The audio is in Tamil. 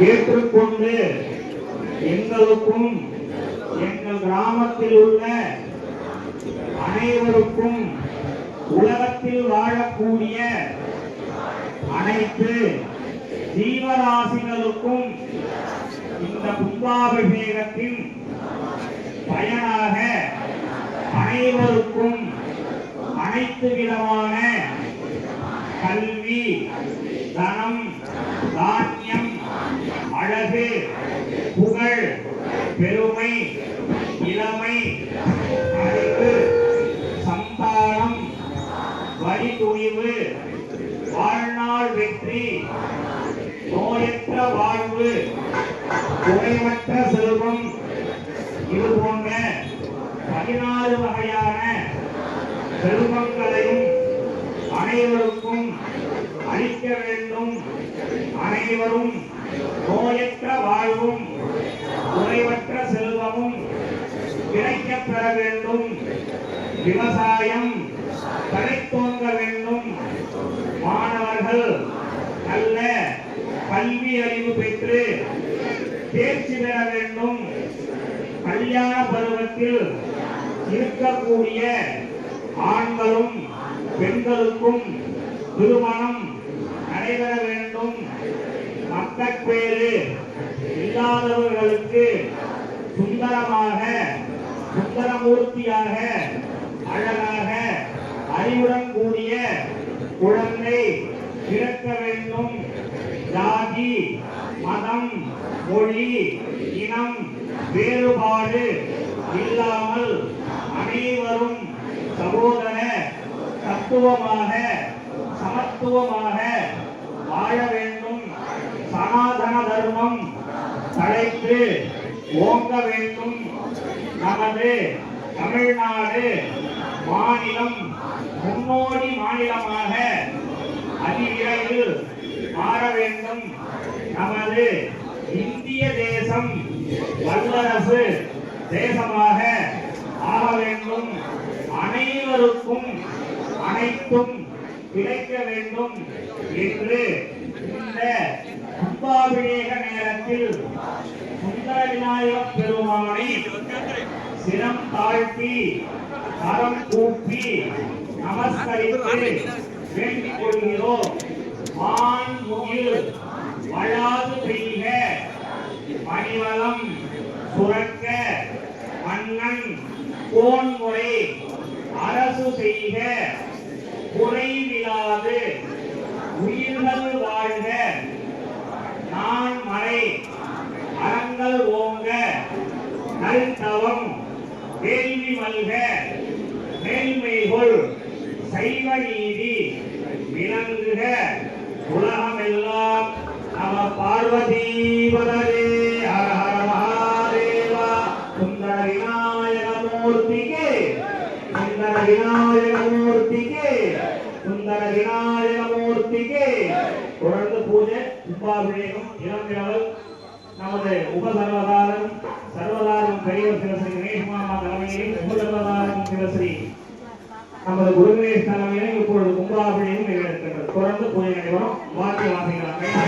ஏற்றுக்கொண்டு எங்களுக்கும் எங்கள் கிராமத்தில் உள்ள அனைவருக்கும் உலகத்தில் வாழக்கூடிய அனைத்து ஜீவராசிகளுக்கும் இந்த கும்பாபிஷேகத்தின் பயனாக அனைவருக்கும் அனைத்து விதமான கல்வி, தனம், தானியம், அழகு, புகழ், பெருமை, இளமை, அறிவு, சந்தானம், வரி துணிவு, வாழ்நாள் வெற்றி, நோயற்ற வாழ்வு, குறைவற்ற செல்வம், இது போன்ற 16 வகையான செல்வங்களையும் அனைவருக்கும் அளிக்க வேண்டும். அனைவரும் நோயற்ற வாழ்வும் குறைவற்ற செல்வமும் கிடைக்கப் பெற வேண்டும். விவசாயம் தழைத்தோங்க வேண்டும். மாணவர்கள் நல்ல கல்வி அறிவு பெற்று தேர்ச்சி பெற வேண்டும். கல்யாண பருவத்தில் இருக்கக்கூடிய ஆண்களும் பெண்களுக்கும் திருமணம் நடைபெற வேண்டும். மக்கட்பேறு இல்லாதவர்களுக்கு சுந்தரமாக, சுந்தரமூர்த்தியாக, அழகாக, அறிவுடன் கூடிய குழந்தை பிறக்க வேண்டும். ஜாதி, மதம், மொழி, இனம் வேறுபாடு இல்லாமல் அனைவரும் சகோதர தத்துவமாக, சமத்துவமாக வாழ வேண்டும். சனாதன தர்மம் தழைத்து ஓங்க வேண்டும். நமது தமிழ்நாடு மாநிலம் முன்னோடி மாநிலமாக அதிவிரைவில் மாற வேண்டும். நமது இந்திய தேசம் வல்லரசு தேசமாக ஆக வேண்டும். அனைவருக்கும் அனைத்தும் கிடைக்க வேண்டும் என்று இந்த கும்பாபிஷேக நேரத்தில் சுந்தர விநாயகப் பெருமானை சிரம் தாழ்த்தி கரம் கூப்பி நமஸ்கரித்து வேண்டிக் கொள்கிறோம். வான்முகில் வளாது பெய்க, மணிவளம் சுரக்க, மன்னன் கோன்முறை அரசு செய்க, குறைவிலாது உயிர்கள் வாழ்க, நான் மறை அறங்கள் ஓங்க, நல்தவம் வேள்வி மல்க, மேன்மைகொள் சைவ நீதி விளங்குக, உலகமெல்லாம் நம பார்வதீபதே. ஹர ஹர மகாதேவா. சுந்தர விநாயகமூர்த்திக்கு, சுந்தர விநாயகமூர்த்திக்கு, சுந்தர விநாயகமூர்த்திக்கு. தொடர்ந்து பூஜை, கும்பாபிஷேகம், இளம்பிரவல் நமது உபசர்வதாரம் சர்வதாரம் பெரியவர் சிவஸ்ரீ கணேஷ்மாமா தலைமையிலும் உபசர்வதாரம் சிவஸ்ரீ நமது குருகணேஷ் தலைமையிலும் இப்பொழுது கும்பாபிஷேகம் நிறைவேறுகின்றது. தொடர்ந்து பூஜை நடைபெறும். வாக்கிய வாசிக்கலாம்.